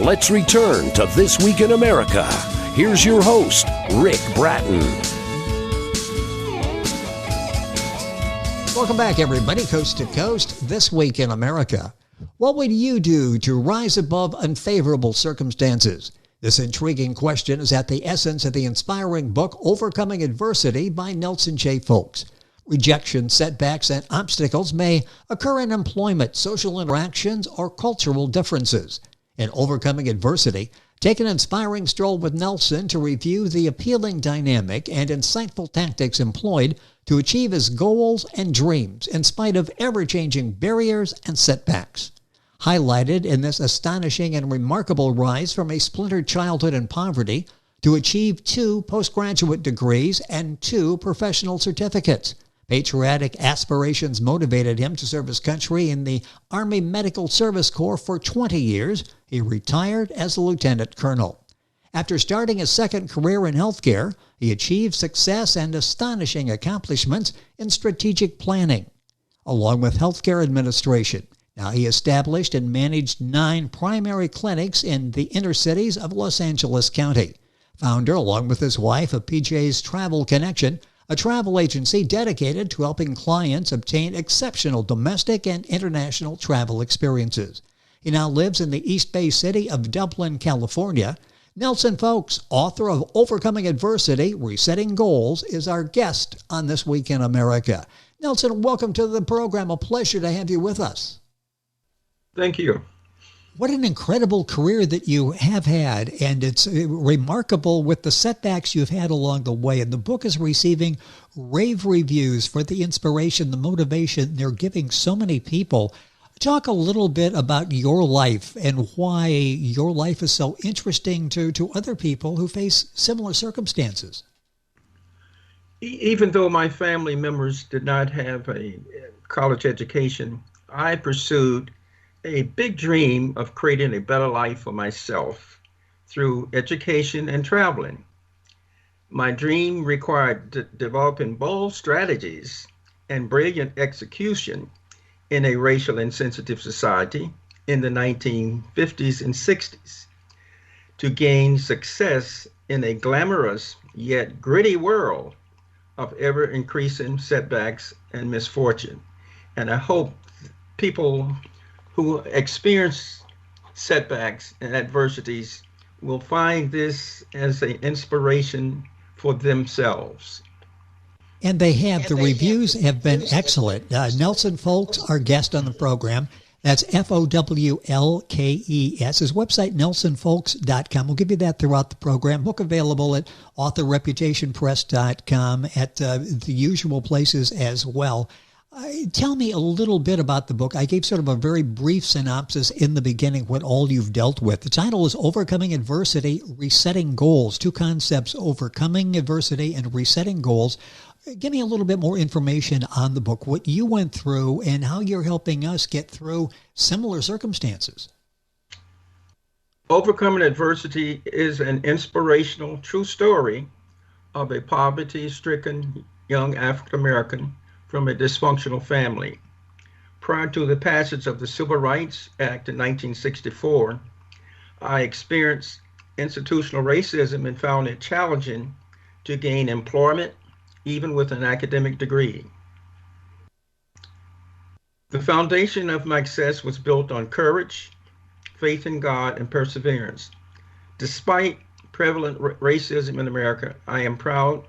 let's return to This Week in America. Here's your host, Rick Bratton. Welcome back, everybody, coast to coast. This Week in America. What would you do to rise above unfavorable circumstances? This intriguing question is at the essence of the inspiring book, Overcoming Adversity by Nelson J. Fowlkes. Rejection, setbacks, and obstacles may occur in employment, social interactions, or cultural differences. In Overcoming Adversity, take an inspiring stroll with Nelson to review the appealing dynamic and insightful tactics employed to achieve his goals and dreams in spite of ever-changing barriers and setbacks. Highlighted in this astonishing and remarkable rise from a splintered childhood in poverty to achieve 2 postgraduate degrees and 2 professional certificates. Patriotic aspirations motivated him to serve his country in the Army Medical Service Corps for 20 years. He retired as a lieutenant colonel. After starting his second career in healthcare, he achieved success and astonishing accomplishments in strategic planning, along with healthcare administration. Now, he established and managed 9 primary clinics in the inner cities of Los Angeles County. Founder, along with his wife, of PJ's Travel Connection, a travel agency dedicated to helping clients obtain exceptional domestic and international travel experiences. He now lives in the East Bay city of Dublin, California. Nelson Fowlkes, author of Overcoming Adversity, Resetting Goals, is our guest on This Week in America. Nelson, welcome to the program. A pleasure to have you with us. Thank you. What an incredible career that you have had, and it's remarkable with the setbacks you've had along the way. And the book is receiving rave reviews for the inspiration, the motivation they're giving so many people. Talk a little bit about your life and why your life is so interesting to other people who face similar circumstances. Even though my family members did not have a college education, I pursued a big dream of creating a better life for myself through education and traveling. My dream required developing bold strategies and brilliant execution in a racial insensitive society in the 1950s and 60s to gain success in a glamorous yet gritty world of ever-increasing setbacks and misfortune. And I hope people who experience setbacks and adversities will find this as an inspiration for themselves. And they have. The reviews have been excellent. Nelson Fowlkes, our guest on the program, that's Fowlkes. His website, nelsonfowlkes.com. We'll give you that throughout the program. Book available at authorreputationpress.com, at the usual places as well. Tell me a little bit about the book. I gave sort of a very brief synopsis in the beginning, what all you've dealt with. The title is Overcoming Adversity, Resetting Goals. 2 concepts, overcoming adversity and resetting goals. Give me a little bit more information on the book, what you went through and how you're helping us get through similar circumstances. Overcoming Adversity is an inspirational, true story of a poverty-stricken young African-American from a dysfunctional family. Prior to the passage of the Civil Rights Act in 1964, I experienced institutional racism and found it challenging to gain employment, even with an academic degree. The foundation of my success was built on courage, faith in God, and perseverance. Despite prevalent racism in America, I am proud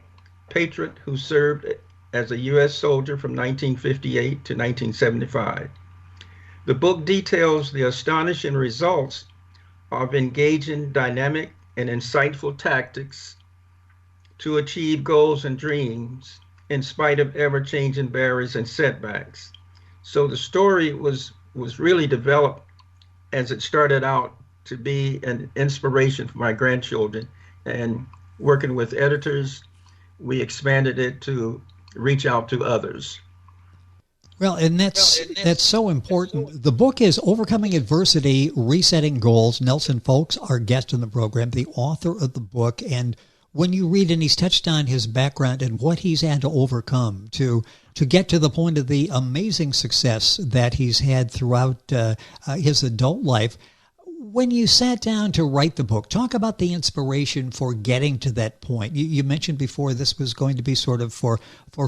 patriot who served as a U.S. soldier from 1958 to 1975. The book details the astonishing results of engaging dynamic and insightful tactics to achieve goals and dreams in spite of ever-changing barriers and setbacks. So the story was really developed as it started out to be an inspiration for my grandchildren, and working with editors, we expanded it to reach out to others. Well, and that's so important. The book is Overcoming Adversity, Resetting Goals. Nelson Fowlkes, our guest on the program, the author of the book. And when you read, and he's touched on his background and what he's had to overcome to get to the point of the amazing success that he's had throughout his adult life. When you sat down to write the book, talk about the inspiration for getting to that point. You mentioned before this was going to be sort of for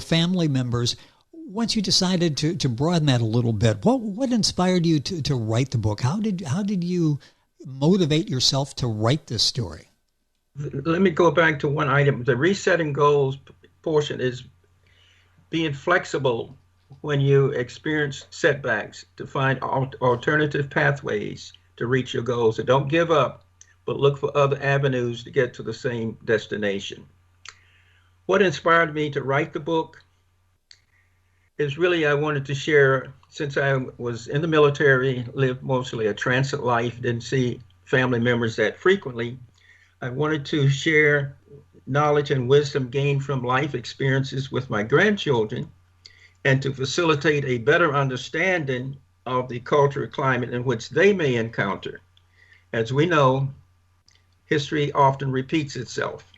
family members. Once you decided to broaden that a little bit, what inspired you to write the book? How did you motivate yourself to write this story? Let me go back to one item. The resetting goals portion is being flexible when you experience setbacks to find alternative pathways to reach your goals. And don't give up, but look for other avenues to get to the same destination. What inspired me to write the book is really I wanted to share, since I was in the military, lived mostly a transit life, didn't see family members that frequently. I wanted to share knowledge and wisdom gained from life experiences with my grandchildren and to facilitate a better understanding of the cultural climate in which they may encounter. As we know, history often repeats itself.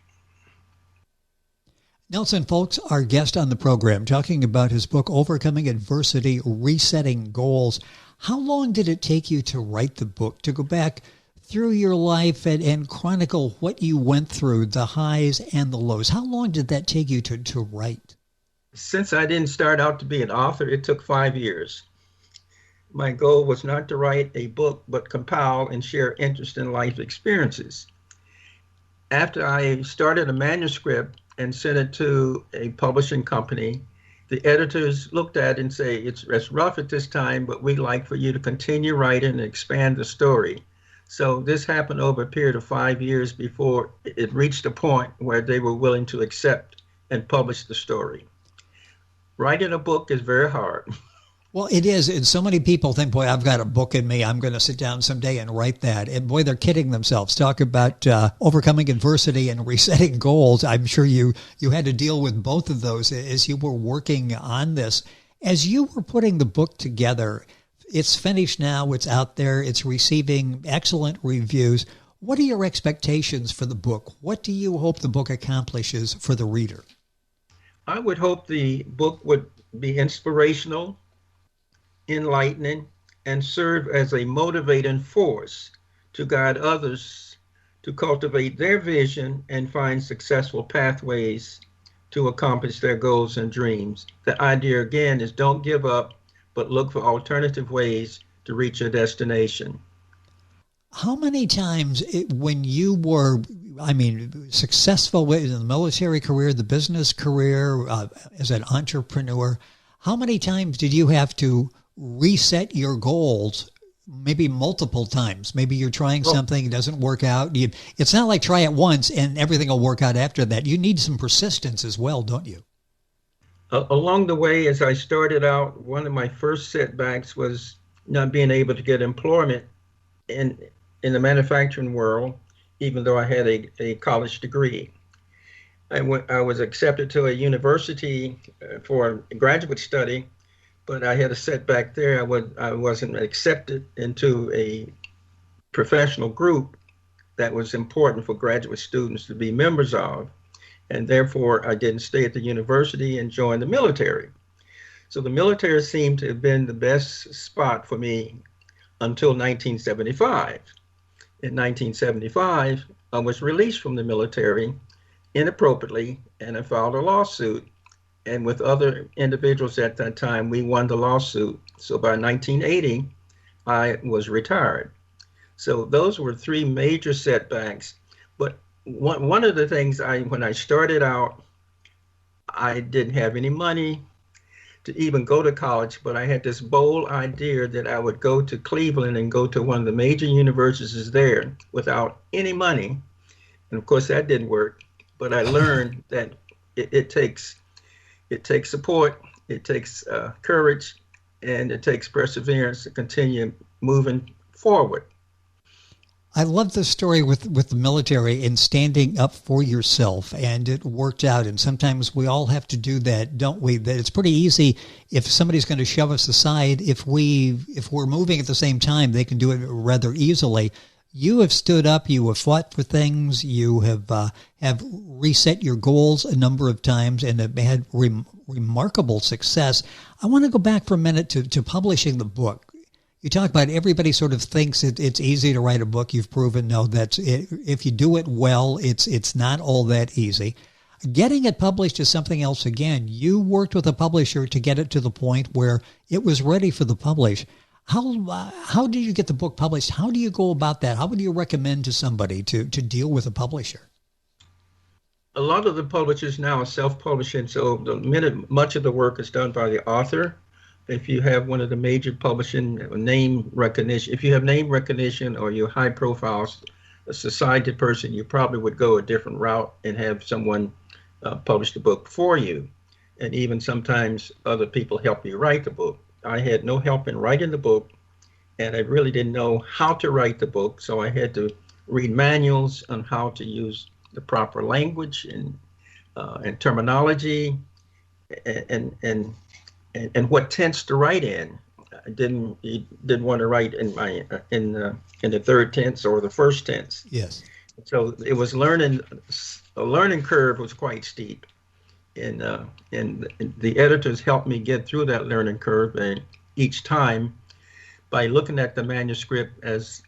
Nelson Fowlkes, our guest on the program, talking about his book, Overcoming Adversity, Resetting Goals. How long did it take you to write the book, to go back through your life and chronicle what you went through, the highs and the lows? How long did that take you to write? Since I didn't start out to be an author, it took 5 years. My goal was not to write a book, but compile and share interesting life experiences. After I started a manuscript and sent it to a publishing company, the editors looked at it and say, it's rough at this time, but we'd like for you to continue writing and expand the story. So this happened over a period of 5 years before it reached a point where they were willing to accept and publish the story. Writing a book is very hard. Well, it is. And so many people think, boy, I've got a book in me. I'm going to sit down someday and write that. And boy, they're kidding themselves. Talk about overcoming adversity and resetting goals. I'm sure you had to deal with both of those as you were working on this. As you were putting the book together, it's finished now. It's out there. It's receiving excellent reviews. What are your expectations for the book? What do you hope the book accomplishes for the reader? I would hope the book would be inspirational, enlightening, and serve as a motivating force to guide others to cultivate their vision and find successful pathways to accomplish their goals and dreams. The idea, again, is don't give up, but look for alternative ways to reach your destination. How many times when you were, successful in the military career, the business career, as an entrepreneur, how many times did you have to reset your goals? Maybe multiple times. Maybe you're trying something, it doesn't work out. It's not like try it once and everything will work out after that. You need some persistence as well, don't you? Along the way, as I started out, one of my first setbacks was not being able to get employment in the manufacturing world, even though I had a college degree. I was accepted to a university for graduate study, but I had a setback there. I wasn't accepted into a professional group that was important for graduate students to be members of. And therefore, I didn't stay at the university and join the military. So the military seemed to have been the best spot for me until 1975. In 1975, I was released from the military inappropriately, and I filed a lawsuit. And with other individuals at that time, we won the lawsuit. So by 1980, I was retired. So those were three major setbacks. But one of the things when I started out, I didn't have any money to even go to college, but I had this bold idea that I would go to Cleveland and go to one of the major universities there without any money. And of course that didn't work, but I learned that it takes support, it takes courage, and it takes perseverance to continue moving forward. I love the story with the military and standing up for yourself, and it worked out. And sometimes we all have to do that, don't we? That it's pretty easy if somebody's going to shove us aside. If we're moving at the same time, they can do it rather easily. You have stood up. You have fought for things. You have reset your goals a number of times and have had remarkable success. I want to go back for a minute to publishing the book. You talk about everybody sort of thinks it's easy to write a book. You've proven no, if you do it well, it's not all that easy. Getting it published is something else again. You worked with a publisher to get it to the point where it was ready for the publish. How did you get the book published? How do you go about that? How would you recommend to somebody to deal with a publisher? A lot of the publishers now are self-publishing, so much of the work is done by the author. If you have one of the major publishing name recognition, if you have name recognition or you're high profile, a society person, you probably would go a different route and have someone publish the book for you. And even sometimes other people help you write the book. I had no help in writing the book, and I really didn't know how to write the book, so I had to read manuals on how to use the proper language and terminology and what tense to write in. I didn't want to write in the third tense or the first tense. Yes. So it was a learning curve was quite steep, and the editors helped me get through that learning curve, and each time by looking at the manuscript as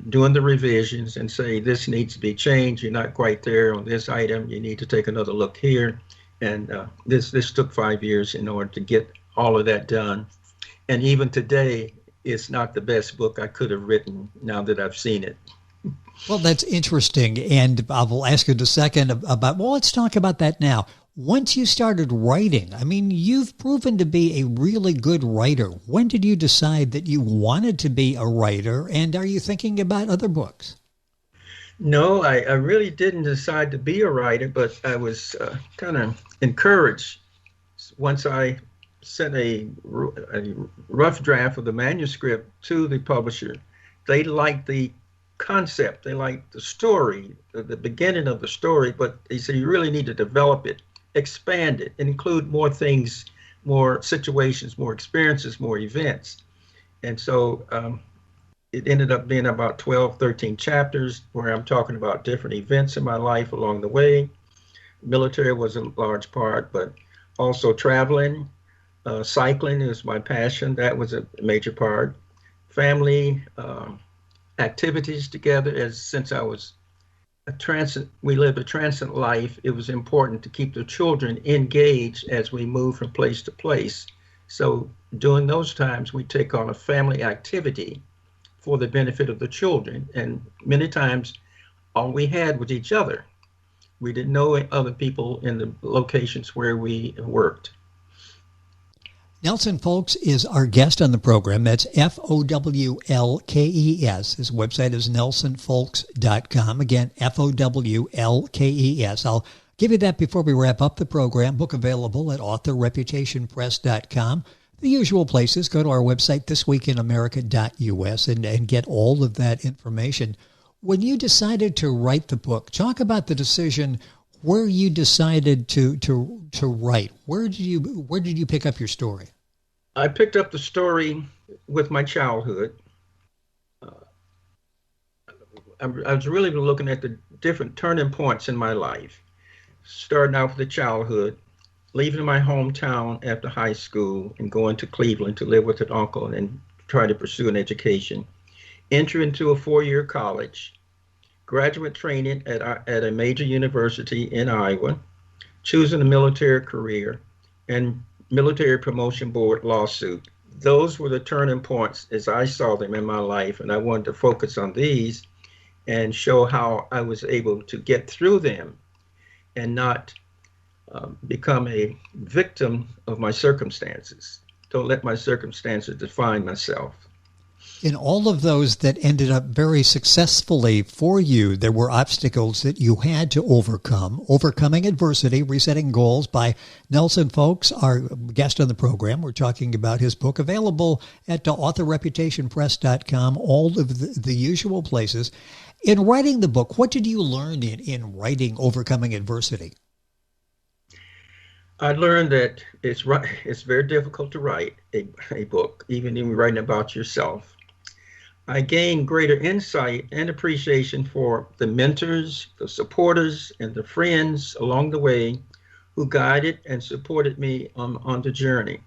doing the revisions and say this needs to be changed. You're not quite there on this item. You need to take another look here. And this took 5 years in order to get all of that done. And even today, it's not the best book I could have written now that I've seen it. Well, that's interesting. And I will ask you in a second about, well, let's talk about that now. Once you started writing, I mean, you've proven to be a really good writer. When did you decide that you wanted to be a writer? And are you thinking about other books? No, I really didn't decide to be a writer, but I was kind of encouraged once I sent a rough draft of the manuscript to the publisher. They liked the concept, they liked the story, the beginning of the story, but they said you really need to develop it, expand it, include more things, more situations, more experiences, more events. And so it ended up being about 12, 13 chapters where I'm talking about different events in my life along the way. Military was a large part, but also traveling, cycling is my passion. That was a major part. Family, activities together, since I was we lived a transient life, it was important to keep the children engaged as we move from place to place. So during those times, we take on a family activity for the benefit of the children. And many times, all we had was each other. We didn't know other people in the locations where we worked. Nelson Fowlkes is our guest on the program. That's Fowlkes. His website is nelsonfowlkes.com. Again, Fowlkes. I'll give you that before we wrap up the program. Book available at authorreputationpress.com. The usual places. Go to our website, thisweekinamerica.us, and get all of that information. When you decided to write the book, talk about the decision where you decided to write. Where did you pick up your story? I picked up the story with my childhood. I was really looking at the different turning points in my life, starting out with the childhood, leaving my hometown after high school and going to Cleveland to live with an uncle and try to pursue an education, enter into a 4-year college, graduate training at a major university in Iowa, choosing a military career, and military promotion board lawsuit. Those were the turning points as I saw them in my life, and I wanted to focus on these and show how I was able to get through them and not become a victim of my circumstances. Don't let my circumstances define myself. In all of those that ended up very successfully for you, there were obstacles that you had to overcome. Overcoming Adversity, Resetting Goals by Nelson Fowlkes, our guest on the program. We're talking about his book, available at authorreputationpress.com, all of the usual places. In writing the book, what did you learn in writing Overcoming Adversity? I learned that it's very difficult to write a book, even in writing about yourself. I gained greater insight and appreciation for the mentors, the supporters, and the friends along the way who guided and supported me on the journey.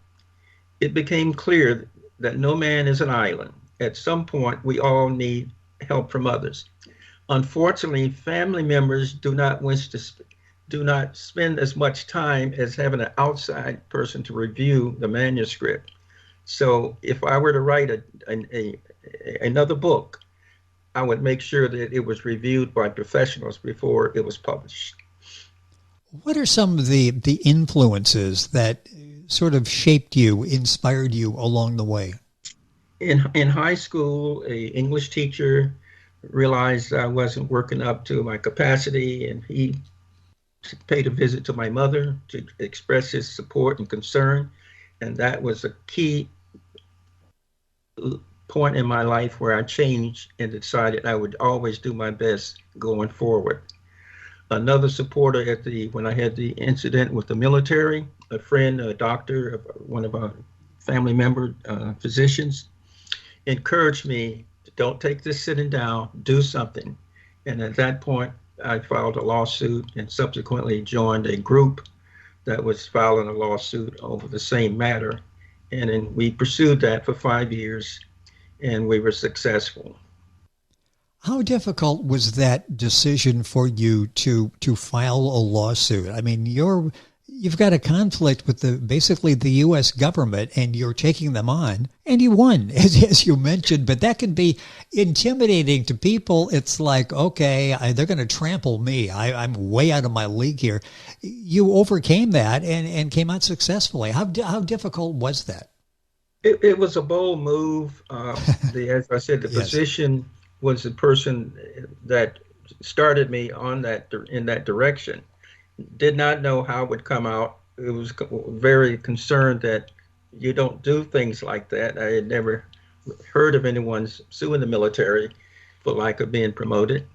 It became clear that no man is an island. At some point, we all need help from others. Unfortunately, family members do not spend as much time as having an outside person to review the manuscript. So if I were to write another book, I would make sure that it was reviewed by professionals before it was published. What are some of the influences that sort of shaped you, inspired you along the way? In high school, a English teacher realized I wasn't working up to my capacity, and he paid a visit to my mother to express his support and concern. And that was a key point in my life where I changed and decided I would always do my best going forward. Another supporter when I had the incident with the military, a friend, a doctor, one of our family member physicians, encouraged me, don't take this sitting down, do something. And at that point, I filed a lawsuit and subsequently joined a group that was filing a lawsuit over the same matter. And then we pursued that for 5 years, and we were successful. How difficult was that decision for you to file a lawsuit? I mean, you've got a conflict with basically the U.S. government, and you're taking them on, and you won, as you mentioned. But that can be intimidating to people. It's like, okay, they're going to trample me. I'm way out of my league here. You overcame that and came out successfully. How difficult was that? It was a bold move. As I said, the Yes. physician was the person that started me in that direction. Did not know how it would come out. It was very concerned that you don't do things like that. I had never heard of anyone suing the military for lack of being promoted.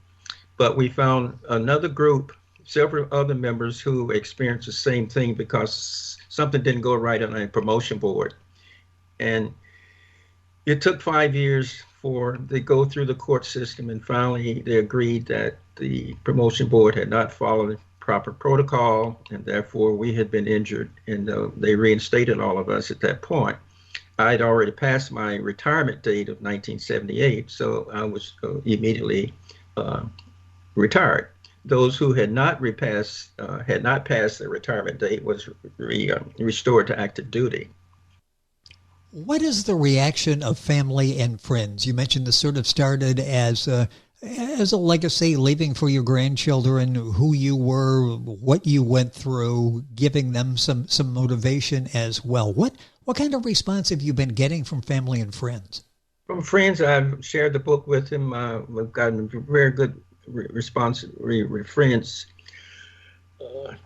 But we found another group, several other members who experienced the same thing because something didn't go right on a promotion board. And it took 5 years they go through the court system, and finally they agreed that the promotion board had not followed proper protocol, and therefore we had been injured, and they reinstated all of us at that point. I had already passed my retirement date of 1978, so I was immediately retired. Those who had not passed the retirement date was restored to active duty. What is the reaction of family and friends? You mentioned this sort of started as a legacy, leaving for your grandchildren who you were, what you went through, giving them some motivation as well. What kind of response have you been getting from family and friends? From friends, I've shared the book with them. We've gotten very good response. Friends,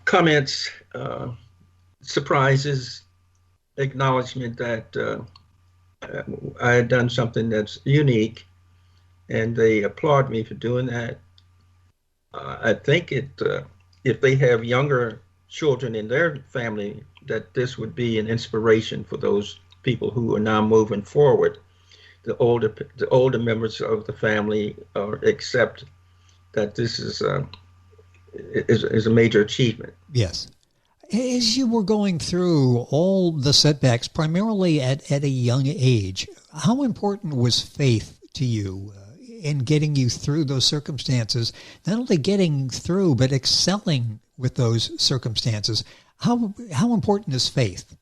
comments, surprises, acknowledgement that I had done something that's unique, and they applaud me for doing that. I think if they have younger children in their family, that this would be an inspiration for those people who are now moving forward. The older members of the family accept that this is a major achievement. Yes. As you were going through all the setbacks, primarily at a young age, how important was faith to you in getting you through those circumstances? Not only getting through, but excelling with those circumstances. How important is faith?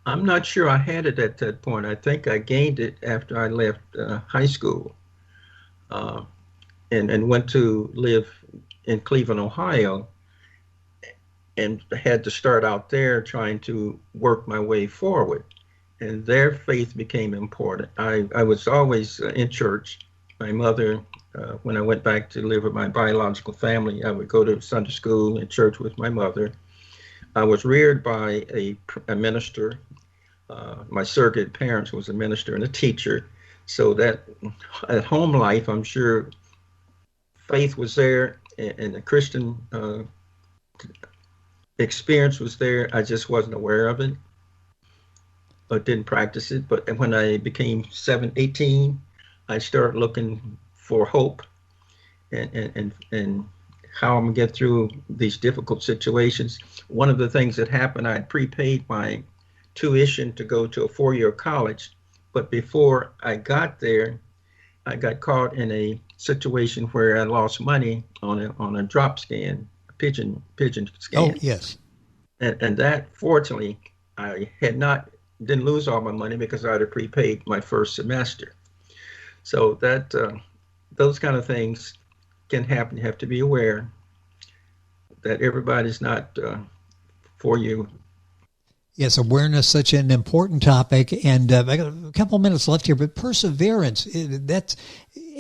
I'm not sure I had it at that point. I think I gained it after I left high school and went to live in Cleveland, Ohio, and had to start out there trying to work my way forward. And their faith became important. I was always in church. My mother, when I went back to live with my biological family, I would go to Sunday school and church with my mother. I was reared by a minister. My surrogate parents was a minister and a teacher. So that at home life, I'm sure faith was there, and the Christian experience was there. I just wasn't aware of it, but didn't practice it. But when I became 18, I started looking for hope and how I'm gonna get through these difficult situations. One of the things that happened, I had prepaid my tuition to go to a 4-year college, But before I got there, I got caught in a situation where I lost money on a drop scan, a pigeon scan. Oh, yes. And that, fortunately, I didn't lose all my money because I had prepaid my first semester. So that those kind of things can happen. You have to be aware that everybody's not for you. Yes, awareness, such an important topic. And I got a couple minutes left here, but perseverance, that's,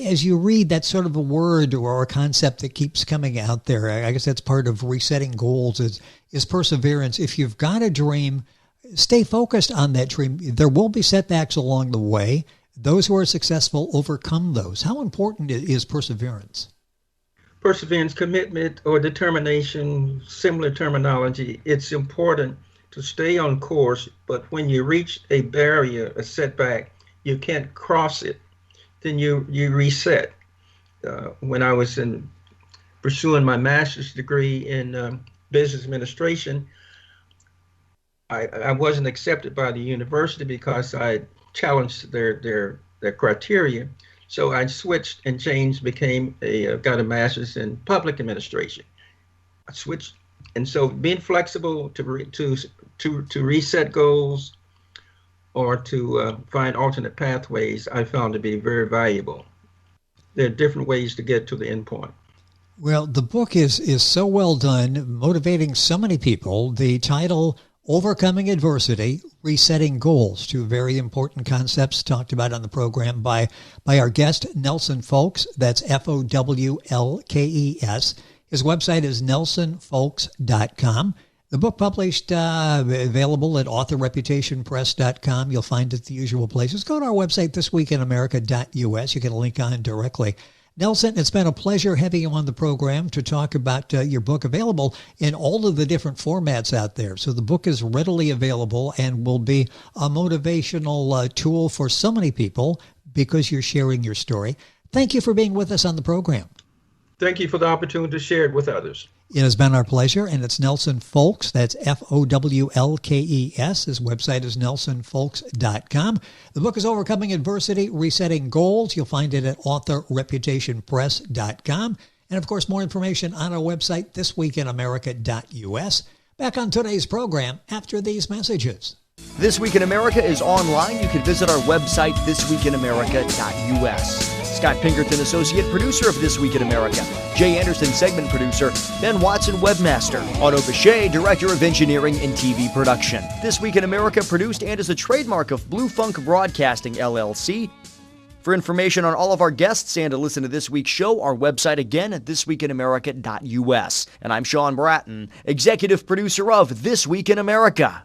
as you read, that's sort of a word or a concept that keeps coming out there. I guess that's part of resetting goals is perseverance. If you've got a dream, stay focused on that dream. There will be setbacks along the way. Those who are successful overcome those. How important is perseverance? Perseverance, commitment, or determination, similar terminology. It's important to stay on course, but when you reach a barrier, a setback, you can't cross it. Then you reset. When I was pursuing my master's degree in business administration, I wasn't accepted by the university because I challenged their criteria. So I switched and changed, got a master's in public administration. I switched, and so being flexible to reset goals or to find alternate pathways, I found to be very valuable. There are different ways to get to the end point. Well, the book is so well done, motivating so many people. The title, Overcoming Adversity, Resetting Goals, two very important concepts talked about on the program by our guest, Nelson Fowlkes. That's Fowlkes. His website is nelsonfowlkes.com. The book published, available at authorreputationpress.com. You'll find it at the usual places. Go to our website, thisweekinamerica.us. You can link on directly. Nelson, it's been a pleasure having you on the program to talk about your book, available in all of the different formats out there. So the book is readily available and will be a motivational tool for so many people because you're sharing your story. Thank you for being with us on the program. Thank you for the opportunity to share it with others. It has been our pleasure, and it's Nelson Fowlkes. That's Fowlkes. His website is nelsonfowlkes.com. The book is Overcoming Adversity, Resetting Goals. You'll find it at authorreputationpress.com. And, of course, more information on our website, thisweekinamerica.us. Back on today's program after these messages. This Week in America is online. You can visit our website, thisweekinamerica.us. Scott Pinkerton, associate producer of This Week in America. Jay Anderson, segment producer. Ben Watson, webmaster. Otto Bechet, director of engineering and TV production. This Week in America produced and is a trademark of Blue Funk Broadcasting, LLC. For information on all of our guests and to listen to this week's show, our website again at thisweekinamerica.us. And I'm Sean Bratton, executive producer of This Week in America.